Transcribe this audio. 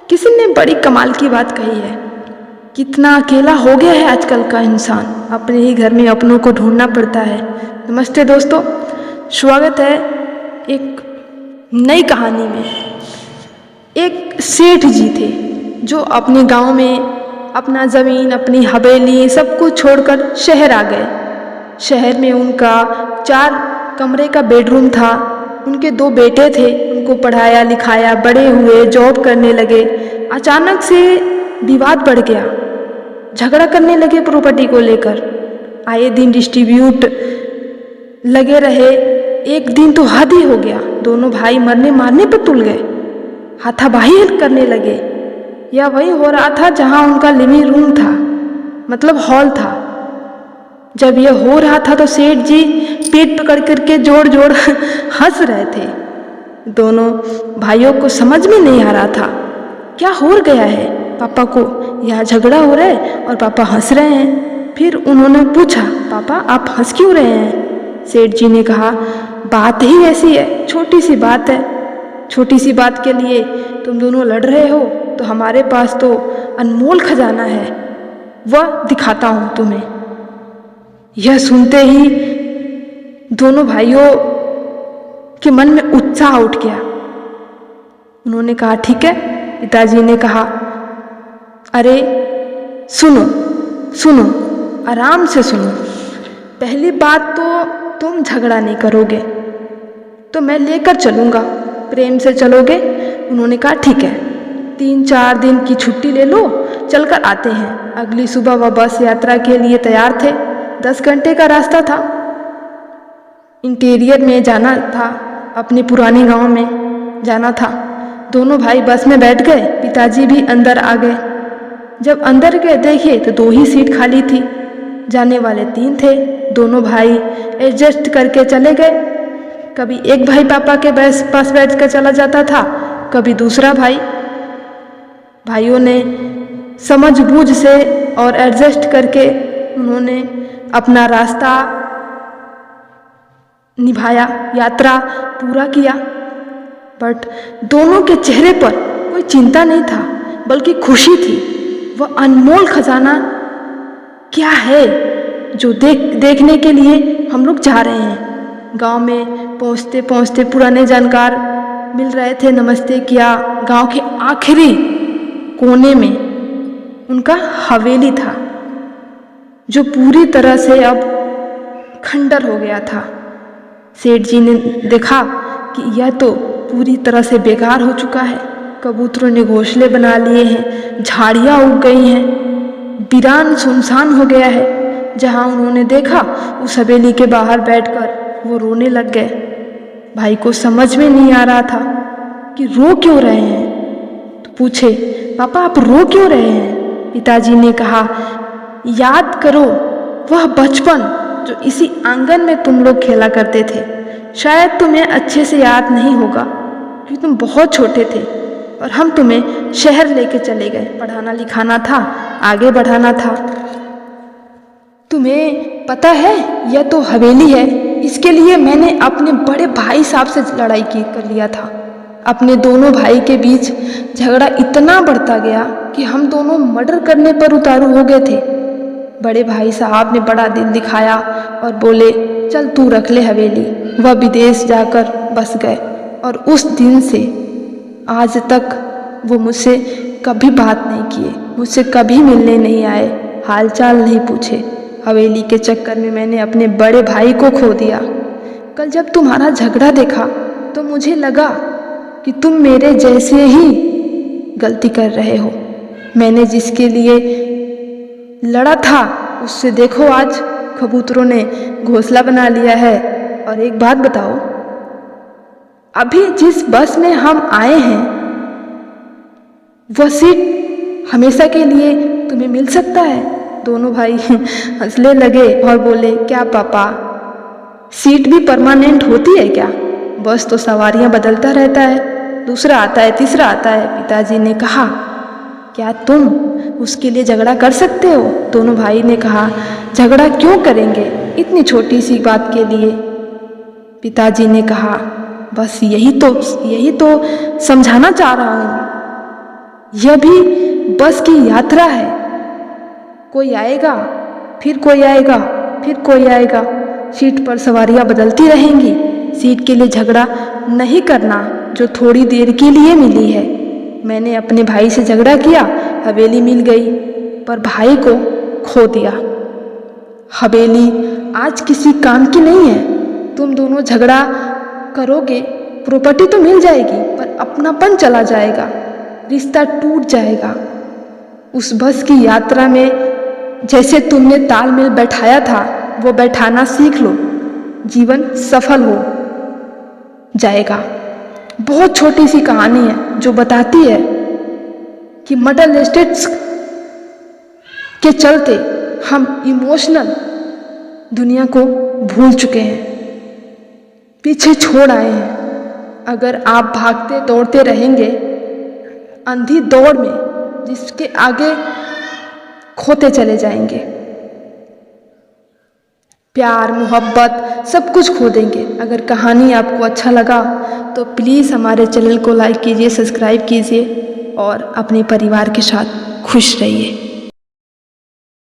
किसी ने बड़ी कमाल की बात कही है, कितना अकेला हो गया है आजकल का इंसान, अपने ही घर में अपनों को ढूंढना पड़ता है। नमस्ते दोस्तों, स्वागत है एक नई कहानी में। एक सेठ जी थे जो अपने गांव में अपना ज़मीन, अपनी हवेली सब कुछ छोड़कर शहर आ गए। शहर में उनका 4 कमरे का बेडरूम था। उनके 2 बेटे थे, उनको पढ़ाया लिखाया, बड़े हुए, जॉब करने लगे। अचानक से विवाद बढ़ गया, झगड़ा करने लगे प्रॉपर्टी को लेकर। आए दिन डिस्ट्रीब्यूट लगे रहे। एक दिन तो हद ही हो गया, दोनों भाई मरने मारने पर तुल गए, हाथापाई करने लगे। यह वही हो रहा था जहां उनका लिविंग रूम था, मतलब हॉल था। जब यह हो रहा था तो सेठ जी पेट पकड़ करके जोड़ जोड़ हंस रहे थे। दोनों भाइयों को समझ में नहीं आ रहा था क्या हो गया है। पापा को यह झगड़ा हो रहा है और पापा हंस रहे हैं। फिर उन्होंने पूछा, पापा आप हंस क्यों रहे हैं? सेठ जी ने कहा, बात ही ऐसी है, छोटी सी बात है। छोटी सी बात के लिए तुम दोनों लड़ रहे हो, तो हमारे पास तो अनमोल खजाना है, वह दिखाता हूँ तुम्हें। यह सुनते ही दोनों भाइयों के मन में उत्साह उठ गया। उन्होंने कहा, ठीक है। पिताजी ने कहा, अरे सुनो सुनो, आराम से सुनो। पहली बात तो तुम झगड़ा नहीं करोगे तो मैं लेकर चलूँगा, प्रेम से चलोगे? उन्होंने कहा, ठीक है, 3-4 दिन की छुट्टी ले लो, चलकर आते हैं। अगली सुबह वह बस यात्रा के लिए तैयार थे। 10 घंटे का रास्ता था। इंटीरियर में जाना था, अपने पुराने गांव में जाना था। दोनों भाई बस में बैठ गए, पिताजी भी अंदर आ गए। जब अंदर गए देखे तो 2 ही सीट खाली थी, जाने वाले 3 थे। दोनों भाई एडजस्ट करके चले गए। कभी एक भाई पापा के पास बैठ कर चला जाता था, कभी दूसरा भाई। भाइयों ने समझबूझ से और एडजस्ट करके उन्होंने अपना रास्ता निभाया, यात्रा पूरा किया। बट दोनों के चेहरे पर कोई चिंता नहीं था, बल्कि खुशी थी। वह अनमोल खजाना क्या है जो देखने के लिए हम लोग जा रहे हैं। गांव में पहुंचते पहुंचते पुराने जानकार मिल रहे थे, नमस्ते किया। गांव के आखिरी कोने में उनका हवेली था, जो पूरी तरह से अब खंडर हो गया था। सेठ जी ने देखा कि यह तो पूरी तरह से बेकार हो चुका है। कबूतरों ने घोंसले बना लिए हैं, झाड़ियाँ उग गई हैं, वीरान सुनसान हो गया है। जहाँ उन्होंने देखा उस हवेली के बाहर बैठकर वो रोने लग गए। भाई को समझ में नहीं आ रहा था कि रो क्यों रहे हैं, तो पूछे, पापा आप रो क्यों रहे हैं? पिताजी ने कहा, याद करो वह बचपन जो इसी आंगन में तुम लोग खेला करते थे। शायद तुम्हें अच्छे से याद नहीं होगा क्योंकि तुम बहुत छोटे थे और हम तुम्हें शहर लेके चले गए। पढ़ाना लिखाना था, आगे बढ़ाना था। तुम्हें पता है यह तो हवेली है, इसके लिए मैंने अपने बड़े भाई साहब से लड़ाई कर लिया था। अपने दोनों भाई के बीच झगड़ा इतना बढ़ता गया कि हम दोनों मर्डर करने पर उतारू हो गए थे। बड़े भाई साहब ने बड़ा दिल दिखाया और बोले, चल तू रख ले हवेली। वह विदेश जाकर बस गए और उस दिन से आज तक वो मुझसे कभी बात नहीं किए, मुझसे कभी मिलने नहीं आए, हालचाल नहीं पूछे। हवेली के चक्कर में मैंने अपने बड़े भाई को खो दिया। कल जब तुम्हारा झगड़ा देखा तो मुझे लगा कि तुम मेरे जैसे ही गलती कर रहे हो। मैंने जिसके लिए लड़ा था उससे देखो आज कबूतरों ने घोंसला बना लिया है। और एक बात बताओ, अभी जिस बस में हम आए हैं वह सीट हमेशा के लिए तुम्हें मिल सकता है? दोनों भाई हंसने लगे और बोले, क्या पापा, सीट भी परमानेंट होती है क्या? बस तो सवारियां बदलता रहता है, दूसरा आता है, तीसरा आता है। पिताजी ने कहा, क्या तुम उसके लिए झगड़ा कर सकते हो? दोनों भाई ने कहा, झगड़ा क्यों करेंगे इतनी छोटी सी बात के लिए? पिताजी ने कहा, बस यही तो समझाना चाह रहा हूँ। यह भी बस की यात्रा है। कोई आएगा, फिर कोई आएगा, फिर कोई आएगा। सीट पर सवारियां बदलती रहेंगी। सीट के लिए झगड़ा नहीं करना जो थोड़ी देर के लिए मिली है। मैंने अपने भाई से झगड़ा किया, हवेली मिल गई, पर भाई को खो दिया। हवेली आज किसी काम की नहीं है। तुम दोनों झगड़ा करोगे, प्रॉपर्टी तो मिल जाएगी, पर अपनापन चला जाएगा, रिश्ता टूट जाएगा। उस बस की यात्रा में जैसे तुमने तालमेल बैठाया था, वो बैठाना सीख लो, जीवन सफल हो जाएगा। बहुत छोटी सी कहानी है जो बताती है कि मटल एस्टेट्स के चलते हम इमोशनल दुनिया को भूल चुके हैं, पीछे छोड़ आए हैं। अगर आप भागते दौड़ते रहेंगे अंधी दौड़ में, जिसके आगे खोते चले जाएंगे, प्यार मोहब्बत सब कुछ खो देंगे। अगर कहानी आपको अच्छा लगा तो प्लीज़ हमारे चैनल को लाइक कीजिए, सब्सक्राइब कीजिए और अपने परिवार के साथ खुश रहिए।